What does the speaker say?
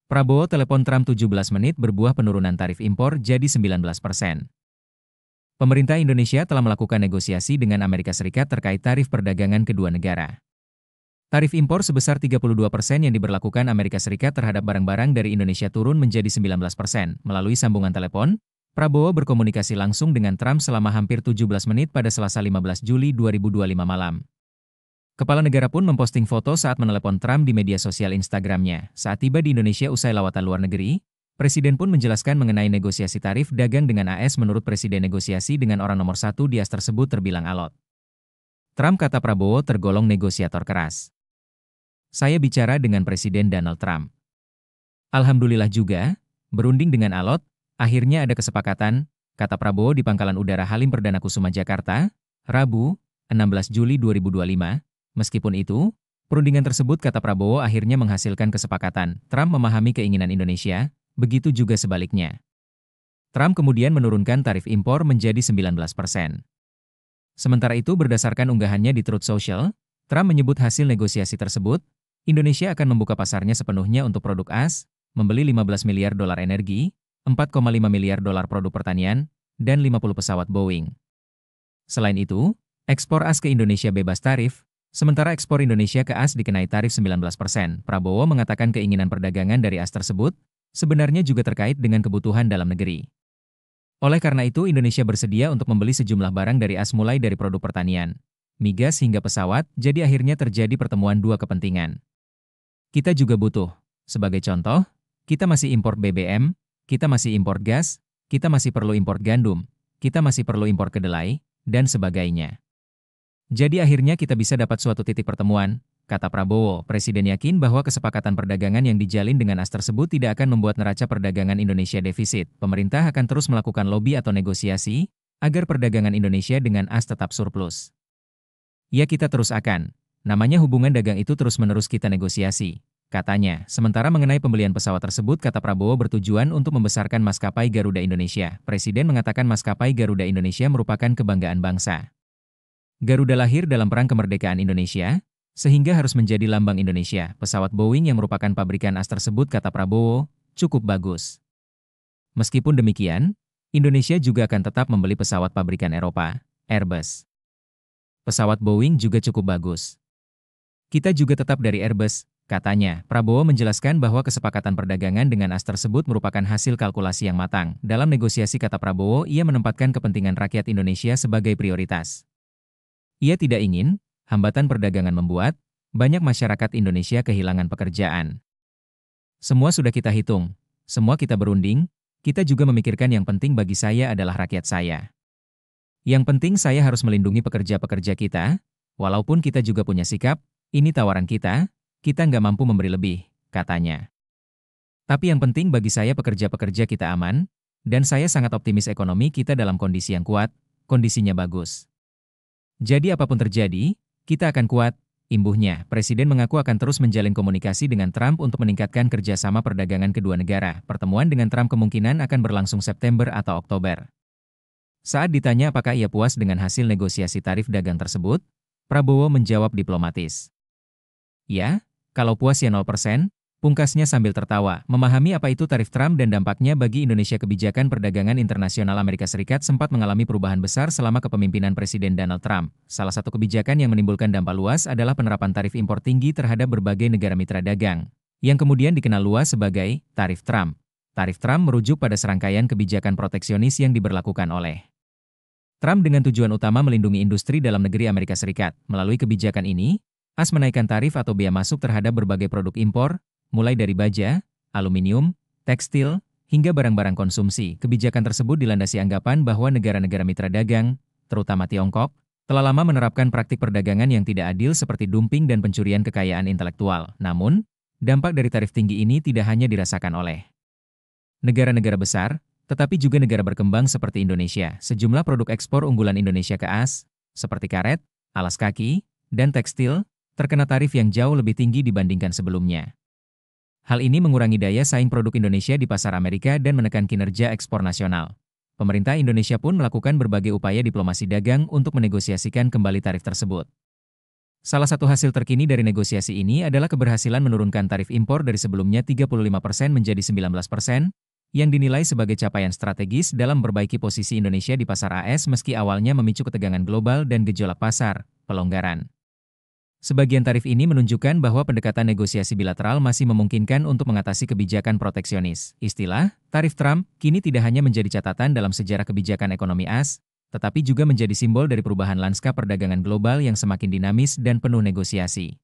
Prabowo telepon Trump 17 menit berbuah penurunan tarif impor jadi 19%. Pemerintah Indonesia telah melakukan negosiasi dengan Amerika Serikat terkait tarif perdagangan kedua negara. Tarif impor sebesar 32% yang diberlakukan Amerika Serikat terhadap barang-barang dari Indonesia turun menjadi 19%. Melalui sambungan telepon, Prabowo berkomunikasi langsung dengan Trump selama hampir 17 menit pada Selasa 15 Juli 2025 malam. Kepala negara pun memposting foto saat menelepon Trump di media sosial Instagramnya. Saat tiba di Indonesia usai lawatan luar negeri, Presiden pun menjelaskan mengenai negosiasi tarif dagang dengan AS. Menurut Presiden, negosiasi dengan orang nomor satu di AS tersebut terbilang alot. Trump, kata Prabowo, tergolong negosiator keras. Saya bicara dengan Presiden Donald Trump. Alhamdulillah juga, berunding dengan alot, akhirnya ada kesepakatan, kata Prabowo di Pangkalan Udara Halim Perdana Kusuma, Jakarta, Rabu, 16 Juli 2025. Meskipun itu, perundingan tersebut, kata Prabowo, akhirnya menghasilkan kesepakatan. Trump memahami keinginan Indonesia, begitu juga sebaliknya. Trump kemudian menurunkan tarif impor menjadi 19%. Sementara itu, berdasarkan unggahannya di Truth Social, Trump menyebut hasil negosiasi tersebut, Indonesia akan membuka pasarnya sepenuhnya untuk produk AS, membeli 15 miliar dolar energi, 4,5 miliar dolar produk pertanian, dan 50 pesawat Boeing. Selain itu, ekspor AS ke Indonesia bebas tarif, sementara ekspor Indonesia ke AS dikenai tarif 19%. Prabowo mengatakan keinginan perdagangan dari AS tersebut sebenarnya juga terkait dengan kebutuhan dalam negeri. Oleh karena itu, Indonesia bersedia untuk membeli sejumlah barang dari AS mulai dari produk pertanian, migas hingga pesawat. Jadi akhirnya terjadi pertemuan dua kepentingan. Kita juga butuh. Sebagai contoh, kita masih impor BBM, kita masih impor gas, kita masih perlu impor gandum, kita masih perlu impor kedelai, dan sebagainya. Jadi akhirnya kita bisa dapat suatu titik pertemuan, kata Prabowo. Presiden yakin bahwa kesepakatan perdagangan yang dijalin dengan AS tersebut tidak akan membuat neraca perdagangan Indonesia defisit. Pemerintah akan terus melakukan lobi atau negosiasi agar perdagangan Indonesia dengan AS tetap surplus. Ya, kita terus akan. Namanya hubungan dagang itu terus-menerus kita negosiasi, katanya. Sementara mengenai pembelian pesawat tersebut, kata Prabowo, bertujuan untuk membesarkan maskapai Garuda Indonesia. Presiden mengatakan maskapai Garuda Indonesia merupakan kebanggaan bangsa. Garuda lahir dalam Perang Kemerdekaan Indonesia, sehingga harus menjadi lambang Indonesia. Pesawat Boeing yang merupakan pabrikan AS tersebut, kata Prabowo, cukup bagus. Meskipun demikian, Indonesia juga akan tetap membeli pesawat pabrikan Eropa, Airbus. Pesawat Boeing juga cukup bagus. Kita juga tetap dari Airbus, katanya. Prabowo menjelaskan bahwa kesepakatan perdagangan dengan AS tersebut merupakan hasil kalkulasi yang matang. Dalam negosiasi, kata Prabowo, ia menempatkan kepentingan rakyat Indonesia sebagai prioritas. Ia tidak ingin hambatan perdagangan membuat banyak masyarakat Indonesia kehilangan pekerjaan. Semua sudah kita hitung, semua kita berunding, kita juga memikirkan yang penting bagi saya adalah rakyat saya. Yang penting saya harus melindungi pekerja-pekerja kita, walaupun kita juga punya sikap, ini tawaran kita nggak mampu memberi lebih, katanya. Tapi yang penting bagi saya pekerja-pekerja kita aman, dan saya sangat optimis ekonomi kita dalam kondisi yang kuat, kondisinya bagus. Jadi apapun terjadi, kita akan kuat, imbuhnya. Presiden mengaku akan terus menjalin komunikasi dengan Trump untuk meningkatkan kerjasama perdagangan kedua negara. Pertemuan dengan Trump kemungkinan akan berlangsung September atau Oktober. Saat ditanya apakah ia puas dengan hasil negosiasi tarif dagang tersebut, Prabowo menjawab diplomatis. Ya, kalau puas ya 0%, pungkasnya sambil tertawa. Memahami apa itu tarif Trump dan dampaknya bagi Indonesia, kebijakan perdagangan internasional Amerika Serikat sempat mengalami perubahan besar selama kepemimpinan Presiden Donald Trump. Salah satu kebijakan yang menimbulkan dampak luas adalah penerapan tarif impor tinggi terhadap berbagai negara mitra dagang, yang kemudian dikenal luas sebagai tarif Trump. Tarif Trump merujuk pada serangkaian kebijakan proteksionis yang diberlakukan oleh Trump dengan tujuan utama melindungi industri dalam negeri Amerika Serikat. Melalui kebijakan ini, AS menaikkan tarif atau bea masuk terhadap berbagai produk impor, mulai dari baja, aluminium, tekstil, hingga barang-barang konsumsi. Kebijakan tersebut dilandasi anggapan bahwa negara-negara mitra dagang, terutama Tiongkok, telah lama menerapkan praktik perdagangan yang tidak adil seperti dumping dan pencurian kekayaan intelektual. Namun, dampak dari tarif tinggi ini tidak hanya dirasakan oleh negara-negara besar, tetapi juga negara berkembang seperti Indonesia. Sejumlah produk ekspor unggulan Indonesia ke AS, seperti karet, alas kaki, dan tekstil, terkena tarif yang jauh lebih tinggi dibandingkan sebelumnya. Hal ini mengurangi daya saing produk Indonesia di pasar Amerika dan menekan kinerja ekspor nasional. Pemerintah Indonesia pun melakukan berbagai upaya diplomasi dagang untuk menegosiasikan kembali tarif tersebut. Salah satu hasil terkini dari negosiasi ini adalah keberhasilan menurunkan tarif impor dari sebelumnya 35% menjadi 19%, yang dinilai sebagai capaian strategis dalam memperbaiki posisi Indonesia di pasar AS meski awalnya memicu ketegangan global dan gejolak pasar. Pelonggaran sebagian tarif ini menunjukkan bahwa pendekatan negosiasi bilateral masih memungkinkan untuk mengatasi kebijakan proteksionis. Istilah tarif Trump kini tidak hanya menjadi catatan dalam sejarah kebijakan ekonomi AS, tetapi juga menjadi simbol dari perubahan lanskap perdagangan global yang semakin dinamis dan penuh negosiasi.